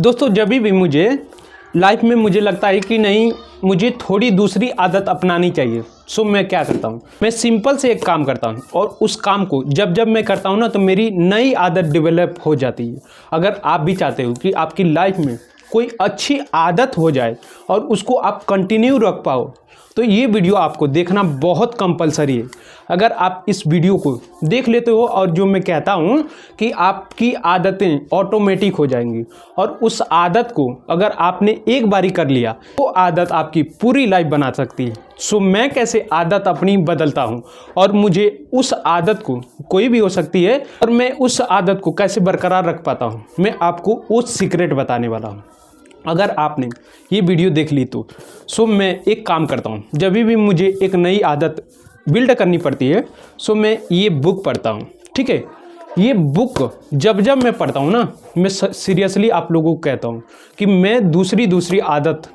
दोस्तों जब भी मुझे लाइफ में मुझे लगता है कि नहीं मुझे थोड़ी दूसरी आदत अपनानी चाहिए, सो मैं क्या करता हूँ, मैं सिंपल से एक काम करता हूँ और उस काम को जब जब मैं करता हूँ ना तो मेरी नई आदत डेवलप हो जाती है। अगर आप भी चाहते हो कि आपकी लाइफ में कोई अच्छी आदत हो जाए और उसको आप कंटिन्यू रख पाओ तो ये वीडियो आपको देखना बहुत कंपलसरी है। अगर आप इस वीडियो को देख लेते हो और जो मैं कहता हूँ कि आपकी आदतें ऑटोमेटिक हो जाएंगी और उस आदत को अगर आपने एक बारी कर लिया तो आदत आपकी पूरी लाइफ बना सकती है। सो मैं कैसे आदत अपनी बदलता हूँ और मुझे उस आदत को कोई भी हो सकती है और मैं उस आदत को कैसे बरकरार रख पाता हूँ, मैं आपको वो सीक्रेट बताने वाला हूँ। अगर आपने ये वीडियो देख ली तो सो मैं एक काम करता हूँ, जब भी मुझे एक नई आदत बिल्ड करनी पड़ती है सो मैं ये बुक पढ़ता हूँ। ठीक है, ये बुक जब जब मैं पढ़ता हूँ ना, मैं सीरियसली आप लोगों को कहता हूँ कि मैं दूसरी आदत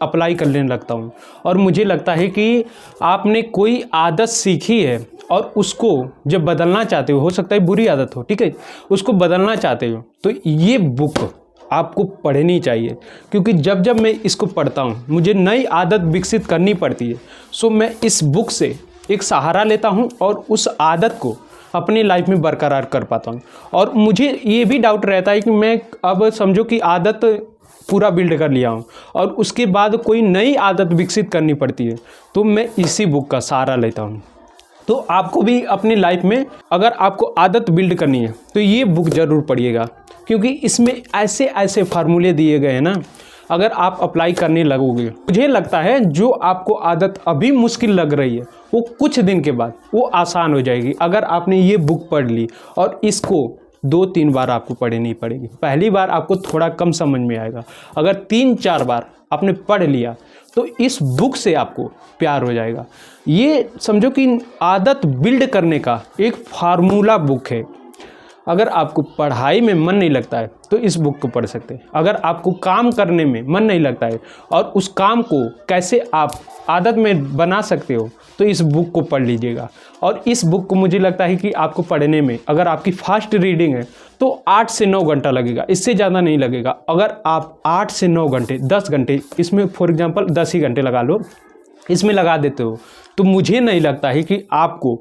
अप्लाई करने लगता हूँ और मुझे लगता है कि आपने कोई आदत सीखी है और उसको जब बदलना चाहते हो सकता है बुरी आदत हो, ठीक है, उसको बदलना चाहते हो तो ये बुक आपको पढ़नी चाहिए। क्योंकि जब जब मैं इसको पढ़ता हूँ मुझे नई आदत विकसित करनी पड़ती है। सो मैं इस बुक से एक सहारा लेता हूँ और उस आदत को अपनी लाइफ में बरकरार कर पाता हूँ। और मुझे ये भी डाउट रहता है कि मैं अब समझो कि आदत पूरा बिल्ड कर लिया हूँ और उसके बाद कोई नई आदत विकसित करनी पड़ती है तो मैं इसी बुक का सहारा लेता हूँ। तो आपको भी अपनी लाइफ में अगर आपको आदत बिल्ड करनी है तो ये बुक ज़रूर पढ़िएगा, क्योंकि इसमें ऐसे ऐसे फार्मूले दिए गए हैं ना, अगर आप अप्लाई करने लगोगे मुझे लगता है जो आपको आदत अभी मुश्किल लग रही है वो कुछ दिन के बाद वो आसान हो जाएगी। अगर आपने ये बुक पढ़ ली और इसको 2-3 बार आपको पढ़नी नहीं पड़ेगी। पहली बार आपको थोड़ा कम समझ में आएगा, अगर 3-4 बार आपने पढ़ लिया तो इस बुक से आपको प्यार हो जाएगा। ये समझो कि आदत बिल्ड करने का एक फार्मूला बुक है। अगर आपको पढ़ाई में मन नहीं लगता है तो इस बुक को पढ़ सकते हैं। अगर आपको काम करने में मन नहीं लगता है और उस काम को कैसे आप आदत में बना सकते हो तो इस बुक को पढ़ लीजिएगा। और इस बुक को मुझे लगता है कि आपको पढ़ने में अगर आपकी फास्ट रीडिंग है तो 8 से 9 घंटा लगेगा, इससे ज़्यादा नहीं लगेगा। अगर आप 8 से 9 घंटे 10 घंटे इसमें फॉर एग्जांपल 10 ही घंटे लगा लो, इसमें लगा देते हो तो मुझे नहीं लगता है कि आपको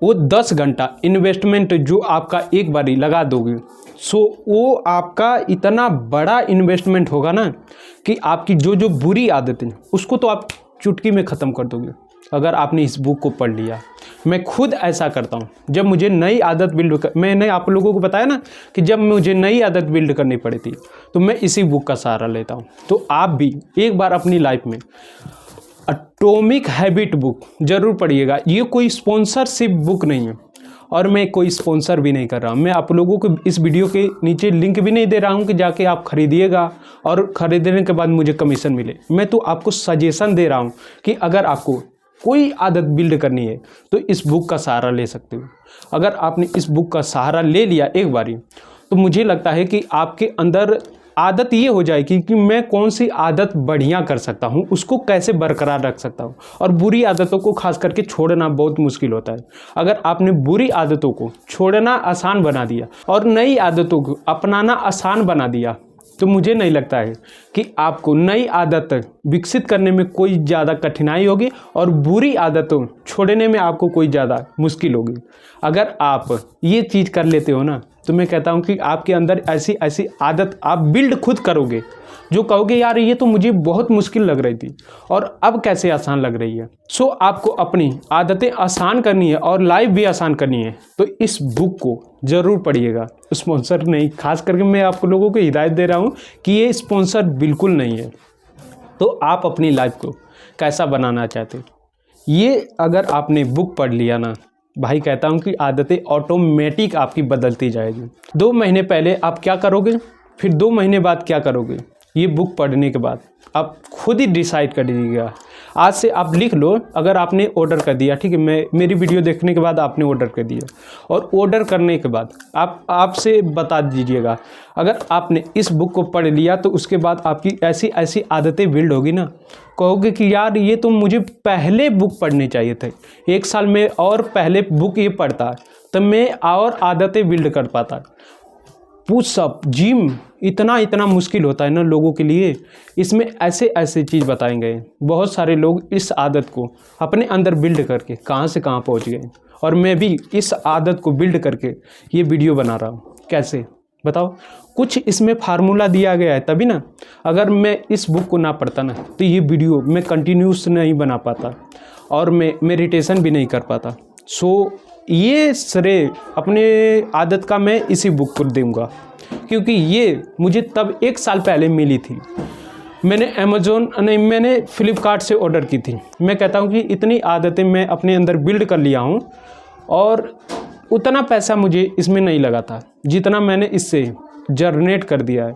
वो 10 घंटा इन्वेस्टमेंट जो आपका एक बारी लगा दोगे सो वो आपका इतना बड़ा इन्वेस्टमेंट होगा ना कि आपकी जो बुरी आदतें उसको तो आप चुटकी में ख़त्म कर दोगे अगर आपने इस बुक को पढ़ लिया। मैं खुद ऐसा करता हूँ, जब मुझे नई आदत मैंने आप लोगों को बताया ना कि जब मुझे नई आदत बिल्ड करनी पड़ी थी तो मैं इसी बुक का सहारा लेता हूँ। तो आप भी एक बार अपनी लाइफ में एटॉमिक हैबिट बुक ज़रूर पढ़िएगा। ये कोई स्पॉन्सरशिप बुक नहीं है और मैं कोई स्पॉन्सर भी नहीं कर रहा हूँ। मैं आप लोगों को इस वीडियो के नीचे लिंक भी नहीं दे रहा हूँ कि जाके आप खरीदिएगा और ख़रीदने के बाद मुझे कमीशन मिले। मैं तो आपको सजेशन दे रहा हूँ कि अगर आपको कोई आदत बिल्ड करनी है तो इस बुक का सहारा ले सकते हो। अगर आपने इस बुक का सहारा ले लिया एक बारी तो मुझे लगता है कि आपके अंदर आदत ये हो जाएगी कि मैं कौन सी आदत बढ़िया कर सकता हूँ, उसको कैसे बरकरार रख सकता हूँ। और बुरी आदतों को खास करके छोड़ना बहुत मुश्किल होता है। अगर आपने बुरी आदतों को छोड़ना आसान बना दिया और नई आदतों को अपनाना आसान बना दिया तो मुझे नहीं लगता है कि आपको नई आदत विकसित करने में कोई ज़्यादा कठिनाई होगी और बुरी आदतों छोड़ने में आपको कोई ज़्यादा मुश्किल होगी। अगर आप ये चीज़ कर लेते हो ना तो मैं कहता हूँ कि आपके अंदर ऐसी ऐसी आदत आप बिल्ड खुद करोगे जो कहोगे यार ये तो मुझे बहुत मुश्किल लग रही थी और अब कैसे आसान लग रही है। सो आपको अपनी आदतें आसान करनी है और लाइफ भी आसान करनी है तो इस बुक को ज़रूर पढ़िएगा। स्पॉन्सर नहीं, खास करके मैं आप लोगों को हिदायत दे रहा हूँ कि ये स्पॉन्सर बिल्कुल नहीं है। तो आप अपनी लाइफ को कैसा बनाना चाहते, ये अगर आपने बुक पढ़ लिया ना भाई, कहता हूँ कि आदतें ऑटोमेटिक आपकी बदलती जाएगी। 2 महीने पहले आप क्या करोगे, फिर 2 महीने बाद क्या करोगे, ये बुक पढ़ने के बाद आप खुद ही डिसाइड कर दीजिएगा। आज से आप लिख लो, अगर आपने ऑर्डर कर दिया, ठीक है, मेरी वीडियो देखने के बाद आपने ऑर्डर कर दिया और ऑर्डर करने के बाद आपसे बता दीजिएगा अगर आपने इस बुक को पढ़ लिया तो उसके बाद आपकी ऐसी ऐसी आदतें बिल्ड होगी ना, कहोगे कि यार ये तो मुझे पहले बुक पढ़ने चाहिए थे। 1 साल में और पहले बुक ये पढ़ता तब मैं और आदतें बिल्ड कर पाता। पुशअप, जिम इतना मुश्किल होता है ना लोगों के लिए। इसमें ऐसे ऐसे चीज़ बताएंगे, बहुत सारे लोग इस आदत को अपने अंदर बिल्ड करके कहाँ से कहाँ पहुँच गए, और मैं भी इस आदत को बिल्ड करके ये वीडियो बना रहा हूँ। कैसे बताओ, कुछ इसमें फार्मूला दिया गया है, तभी ना। अगर मैं इस बुक को ना पढ़ता ना तो ये वीडियो मैं कंटिन्यूस नहीं बना पाता और मैं मेडिटेशन भी नहीं कर पाता। सो ये श्रेय अपने आदत का मैं इसी बुक को दूंगा, क्योंकि ये मुझे तब 1 साल पहले मिली थी। मैंने फ्लिपकार्ट से ऑर्डर की थी। मैं कहता हूँ कि इतनी आदतें मैं अपने अंदर बिल्ड कर लिया हूँ, और उतना पैसा मुझे इसमें नहीं लगा था जितना मैंने इससे जनरेट कर दिया है।